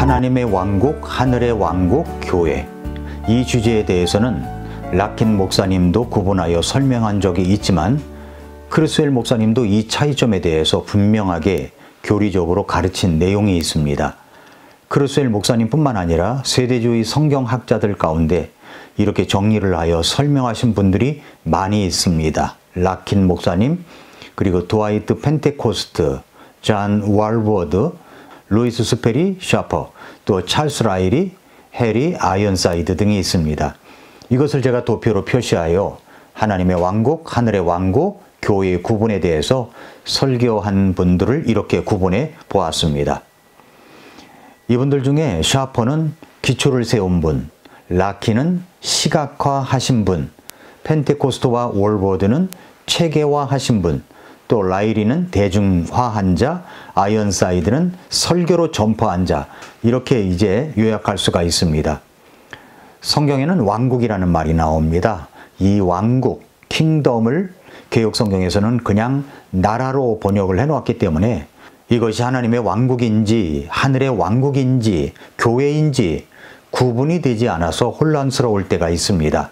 하나님의 왕국, 하늘의 왕국, 교회. 이 주제에 대해서는 락킨 목사님도 구분하여 설명한 적이 있지만 크루스웰 목사님도 이 차이점에 대해서 분명하게 교리적으로 가르친 내용이 있습니다. 크루스웰 목사님뿐만 아니라 세대주의 성경학자들 가운데 이렇게 정리를 하여 설명하신 분들이 많이 있습니다. 락킨 목사님, 그리고 드와이트 펜테코스트, 존 월워드, 루이스 스페리 샤퍼, 또 찰스 라일이, 해리 아이언사이드 등이 있습니다. 이것을 제가 도표로 표시하여 하나님의 왕국, 하늘의 왕국, 교회의 구분에 대해서 설교한 분들을 이렇게 구분해 보았습니다. 이분들 중에 샤퍼는 기초를 세운 분, 락킨은 시각화하신 분, 펜테코스트와 월워드는 체계화하신 분, 또 라이리는 대중화한 자, 아이언사이드는 설교로 전파한 자, 이렇게 이제 요약할 수가 있습니다. 성경에는 왕국이라는 말이 나옵니다. 이 왕국, 킹덤을 개역성경에서는 그냥 나라로 번역을 해놓았기 때문에 이것이 하나님의 왕국인지 하늘의 왕국인지 교회인지 구분이 되지 않아서 혼란스러울 때가 있습니다.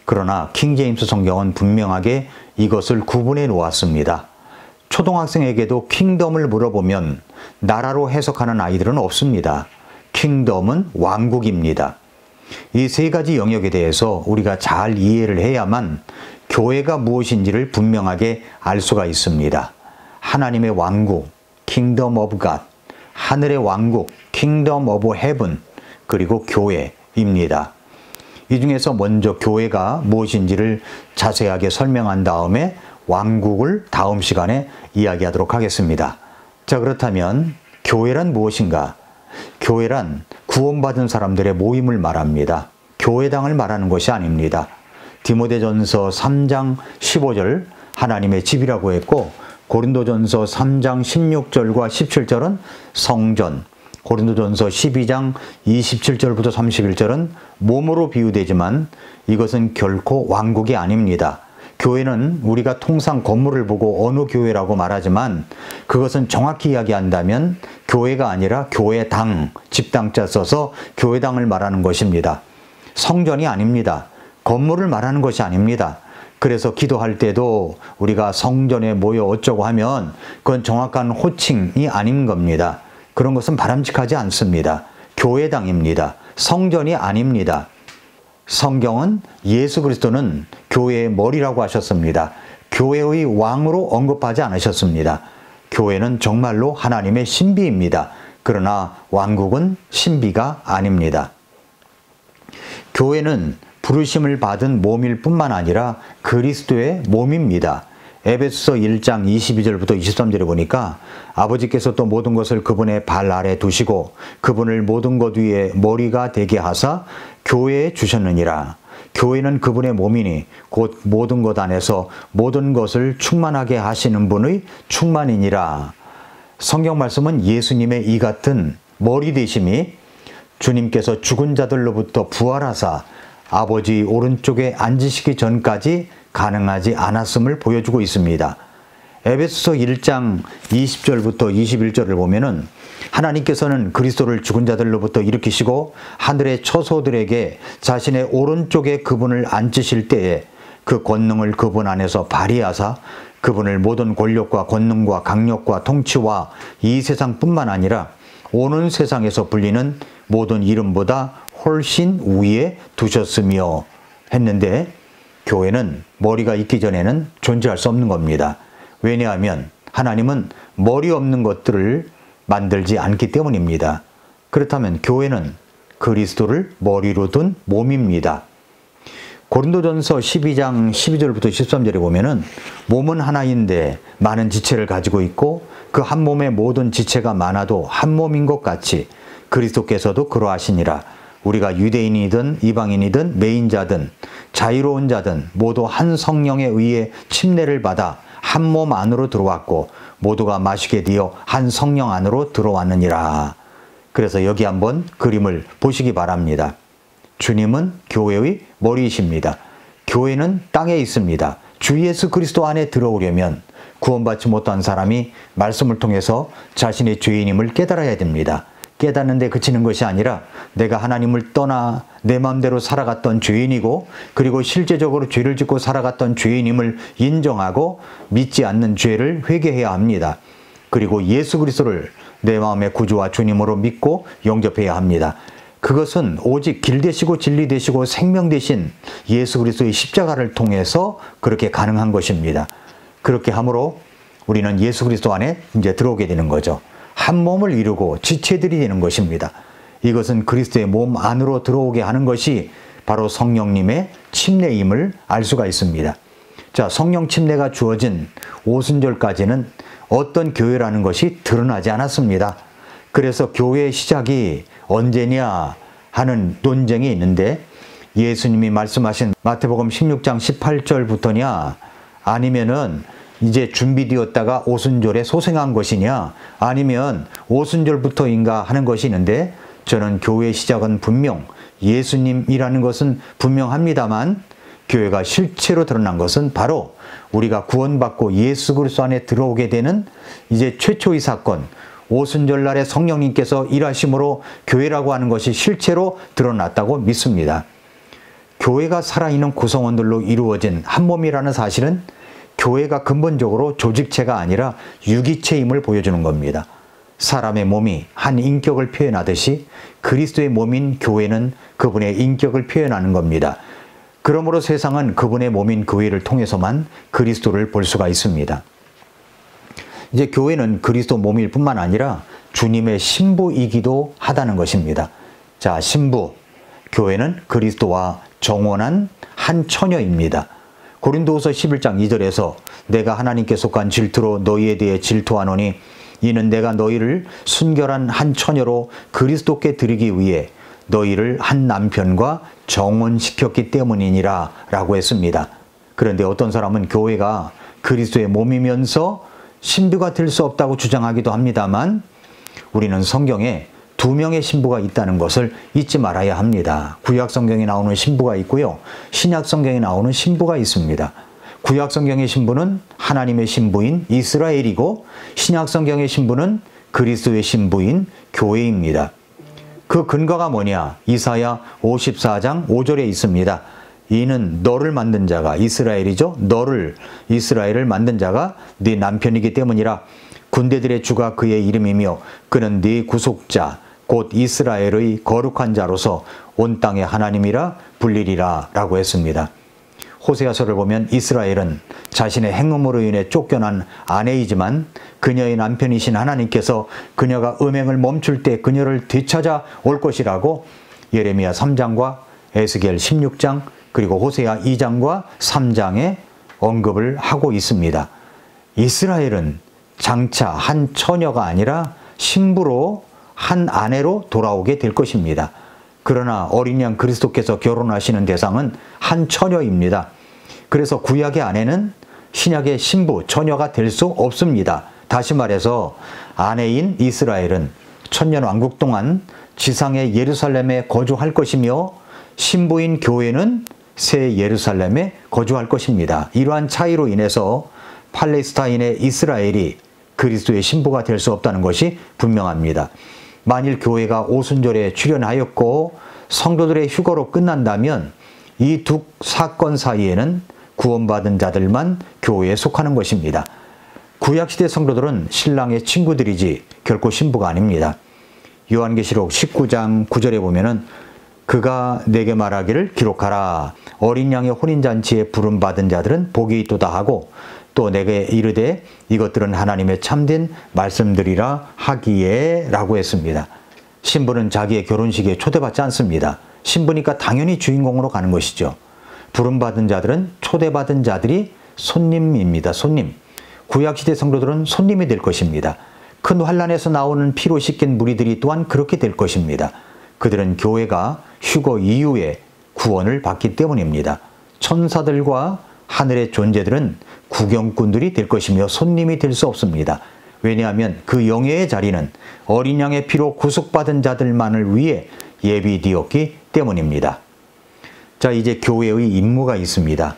그러나 킹제임스 성경은 분명하게 이것을 구분해 놓았습니다. 초등학생에게도 킹덤을 물어보면 나라로 해석하는 아이들은 없습니다. 킹덤은 왕국입니다. 이 세 가지 영역에 대해서 우리가 잘 이해를 해야만 교회가 무엇인지를 분명하게 알 수가 있습니다. 하나님의 왕국, 킹덤 오브 갓, 하늘의 왕국, 킹덤 오브 헤븐, 그리고 교회입니다. 이 중에서 먼저 교회가 무엇인지를 자세하게 설명한 다음에 왕국을 다음 시간에 이야기하도록 하겠습니다. 자, 그렇다면 교회란 무엇인가? 교회란 구원받은 사람들의 모임을 말합니다. 교회당을 말하는 것이 아닙니다. 디모데전서 3장 15절 하나님의 집이라고 했고, 고린도전서 3장 16절과 17절은 성전, 고린도전서 12장 27절부터 31절은 몸으로 비유되지만 이것은 결코 왕국이 아닙니다. 교회는 우리가 통상 건물을 보고 어느 교회라고 말하지만 그것은 정확히 이야기한다면 교회가 아니라 교회당, 집당자 써서 교회당을 말하는 것입니다. 성전이 아닙니다. 건물을 말하는 것이 아닙니다. 그래서 기도할 때도 우리가 성전에 모여 어쩌고 하면 그건 정확한 호칭이 아닌 겁니다. 그런 것은 바람직하지 않습니다. 교회당입니다. 성전이 아닙니다. 성경은 예수 그리스도는 교회의 머리라고 하셨습니다. 교회의 왕으로 언급하지 않으셨습니다. 교회는 정말로 하나님의 신비입니다. 그러나 왕국은 신비가 아닙니다. 교회는 부르심을 받은 몸일 뿐만 아니라 그리스도의 몸입니다. 에베소서 1장 22절부터 23절에 보니까 아버지께서 또 모든 것을 그분의 발 아래 두시고 그분을 모든 것 위에 머리가 되게 하사 교회에 주셨느니라. 교회는 그분의 몸이니 곧 모든 것 안에서 모든 것을 충만하게 하시는 분의 충만이니라. 성경 말씀은 예수님의 이 같은 머리 되심이 주님께서 죽은 자들로부터 부활하사 아버지 오른쪽에 앉으시기 전까지 가능하지 않았음을 보여주고 있습니다. 에베소서 1장 20절부터 21절을 보면은 하나님께서는 그리스도를 죽은 자들로부터 일으키시고 하늘의 처소들에게 자신의 오른쪽에 그분을 앉으실 때에 그 권능을 그분 안에서 발휘하사 그분을 모든 권력과 권능과 강력과 통치와 이 세상뿐만 아니라 오는 세상에서 불리는 모든 이름보다 훨씬 위에 두셨으며 했는데 교회는 머리가 있기 전에는 존재할 수 없는 겁니다. 왜냐하면 하나님은 머리 없는 것들을 만들지 않기 때문입니다. 그렇다면 교회는 그리스도를 머리로 둔 몸입니다. 고린도전서 12장 12절부터 13절에 보면은 몸은 하나인데 많은 지체를 가지고 있고 그 한 몸의 모든 지체가 많아도 한 몸인 것 같이 그리스도께서도 그러하시니라. 우리가 유대인이든 이방인이든 매인자든 자유로운 자든 모두 한 성령에 의해 침례를 받아 한 몸 안으로 들어왔고 모두가 마시게 되어 한 성령 안으로 들어왔느니라. 그래서 여기 한번 그림을 보시기 바랍니다. 주님은 교회의 머리이십니다. 교회는 땅에 있습니다. 주 예수 그리스도 안에 들어오려면 구원받지 못한 사람이 말씀을 통해서 자신의 죄인임을 깨달아야 됩니다. 깨닫는 데 그치는 것이 아니라 내가 하나님을 떠나 내 마음대로 살아갔던 죄인이고 그리고 실제적으로 죄를 짓고 살아갔던 죄인임을 인정하고 믿지 않는 죄를 회개해야 합니다. 그리고 예수 그리스도를 내 마음의 구주와 주님으로 믿고 영접해야 합니다. 그것은 오직 길 되시고 진리 되시고 생명 되신 예수 그리스도의 십자가를 통해서 그렇게 가능한 것입니다. 그렇게 함으로 우리는 예수 그리스도 안에 이제 들어오게 되는 거죠. 한 몸을 이루고 지체들이 되는 것입니다. 이것은 그리스도의 몸 안으로 들어오게 하는 것이 바로 성령님의 침례임을 알 수가 있습니다. 자, 성령 침례가 주어진 오순절까지는 어떤 교회라는 것이 드러나지 않았습니다. 그래서 교회의 시작이 언제냐 하는 논쟁이 있는데 예수님이 말씀하신 마태복음 16장 18절부터냐 아니면은 이제 준비되었다가 오순절에 소생한 것이냐 아니면 오순절부터인가 하는 것이 있는데 저는 교회의 시작은 분명 예수님이라는 것은 분명합니다만 교회가 실체로 드러난 것은 바로 우리가 구원받고 예수 그리스도 안에 들어오게 되는 이제 최초의 사건 오순절날에 성령님께서 일하심으로 교회라고 하는 것이 실체로 드러났다고 믿습니다. 교회가 살아있는 구성원들로 이루어진 한 몸이라는 사실은 교회가 근본적으로 조직체가 아니라 유기체임을 보여주는 겁니다. 사람의 몸이 한 인격을 표현하듯이 그리스도의 몸인 교회는 그분의 인격을 표현하는 겁니다. 그러므로 세상은 그분의 몸인 교회를 통해서만 그리스도를 볼 수가 있습니다. 이제 교회는 그리스도 몸일 뿐만 아니라 주님의 신부이기도 하다는 것입니다. 자, 신부. 교회는 그리스도와 정혼한 한 처녀입니다. 고린도후서 11장 2절에서 내가 하나님께 속한 질투로 너희에 대해 질투하노니 이는 내가 너희를 순결한 한 처녀로 그리스도께 드리기 위해 너희를 한 남편과 정혼시켰기 때문이니라 라고 했습니다. 그런데 어떤 사람은 교회가 그리스도의 몸이면서 신부가 될 수 없다고 주장하기도 합니다만 우리는 성경에 두 명의 신부가 있다는 것을 잊지 말아야 합니다. 구약 성경에 나오는 신부가 있고요. 신약 성경에 나오는 신부가 있습니다. 구약 성경의 신부는 하나님의 신부인 이스라엘이고 신약 성경의 신부는 그리스도의 신부인 교회입니다. 그 근거가 뭐냐? 이사야 54장 5절에 있습니다. 이는 너를 만든 자가 이스라엘이죠. 너를 이스라엘을 만든 자가 네 남편이기 때문이라. 군대들의 주가 그의 이름이며 그는 네 구속자 곧 이스라엘의 거룩한 자로서 온 땅의 하나님이라 불리리라 라고 했습니다. 호세아서를 보면 이스라엘은 자신의 행음으로 인해 쫓겨난 아내이지만 그녀의 남편이신 하나님께서 그녀가 음행을 멈출 때 그녀를 되찾아 올 것이라고 예레미야 3장과 에스겔 16장 그리고 호세아 2장과 3장에 언급을 하고 있습니다. 이스라엘은 장차 한 처녀가 아니라 신부로 한 아내로 돌아오게 될 것입니다. 그러나 어린 양 그리스도께서 결혼하시는 대상은 한 처녀입니다. 그래서 구약의 아내는 신약의 신부, 처녀가 될 수 없습니다. 다시 말해서 아내인 이스라엘은 천년 왕국 동안 지상의 예루살렘에 거주할 것이며 신부인 교회는 새 예루살렘에 거주할 것입니다. 이러한 차이로 인해서 팔레스타인의 이스라엘이 그리스도의 신부가 될 수 없다는 것이 분명합니다. 만일 교회가 오순절에 출현하였고 성도들의 휴거로 끝난다면 이 두 사건 사이에는 구원받은 자들만 교회에 속하는 것입니다. 구약시대 성도들은 신랑의 친구들이지 결코 신부가 아닙니다. 요한계시록 19장 9절에 보면은 그가 내게 말하기를 기록하라. 어린 양의 혼인잔치에 부름받은 자들은 복이 있도다 하고 또 내게 이르되 이것들은 하나님의 참된 말씀들이라 하기에 라고 했습니다. 신부는 자기의 결혼식에 초대받지 않습니다. 신부니까 당연히 주인공으로 가는 것이죠. 부름받은 자들은 초대받은 자들이 손님입니다. 손님. 구약시대 성도들은 손님이 될 것입니다. 큰 환난에서 나오는 피로 씻긴 무리들이 또한 그렇게 될 것입니다. 그들은 교회가 휴거 이후에 구원을 받기 때문입니다. 천사들과 하늘의 존재들은 구경꾼들이 될 것이며 손님이 될 수 없습니다. 왜냐하면 그 영예의 자리는 어린 양의 피로 구속받은 자들만을 위해 예비되었기 때문입니다. 자, 이제 교회의 임무가 있습니다.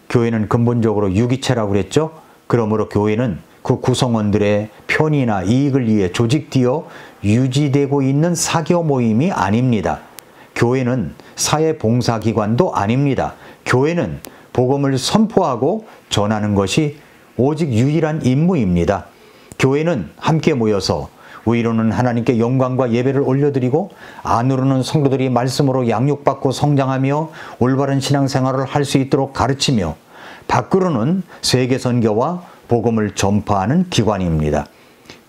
교회는 근본적으로 유기체라고 그랬죠. 그러므로 교회는 그 구성원들의 편의나 이익을 위해 조직되어 유지되고 있는 사교 모임이 아닙니다. 교회는 사회봉사기관도 아닙니다. 교회는 복음을 선포하고 전하는 것이 오직 유일한 임무입니다. 교회는 함께 모여서 위로는 하나님께 영광과 예배를 올려드리고 안으로는 성도들이 말씀으로 양육받고 성장하며 올바른 신앙생활을 할 수 있도록 가르치며 밖으로는 세계선교와 복음을 전파하는 기관입니다.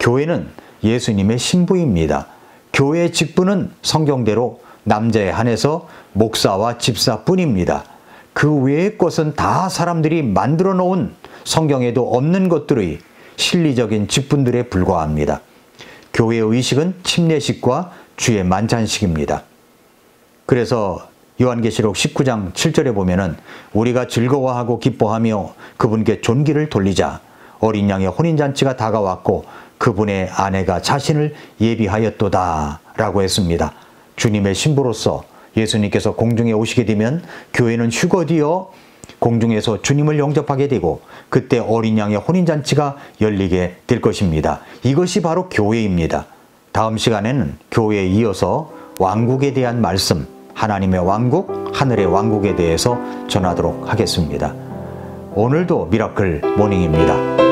교회는 예수님의 신부입니다. 교회의 직분은 성경대로 남자에 한해서 목사와 집사뿐입니다. 그 외의 것은 다 사람들이 만들어 놓은 성경에도 없는 것들의 실리적인 직분들에 불과합니다. 교회의 의식은 침례식과 주의 만찬식입니다. 그래서 요한계시록 19장 7절에 보면은 우리가 즐거워하고 기뻐하며 그분께 존귀를 돌리자. 어린 양의 혼인잔치가 다가왔고 그분의 아내가 자신을 예비하였도다 라고 했습니다. 주님의 신부로서 예수님께서 공중에 오시게 되면 교회는 휴거되어 공중에서 주님을 영접하게 되고 그때 어린 양의 혼인잔치가 열리게 될 것입니다. 이것이 바로 교회입니다. 다음 시간에는 교회에 이어서 왕국에 대한 말씀, 하나님의 왕국, 하늘의 왕국에 대해서 전하도록 하겠습니다. 오늘도 미라클 모닝입니다.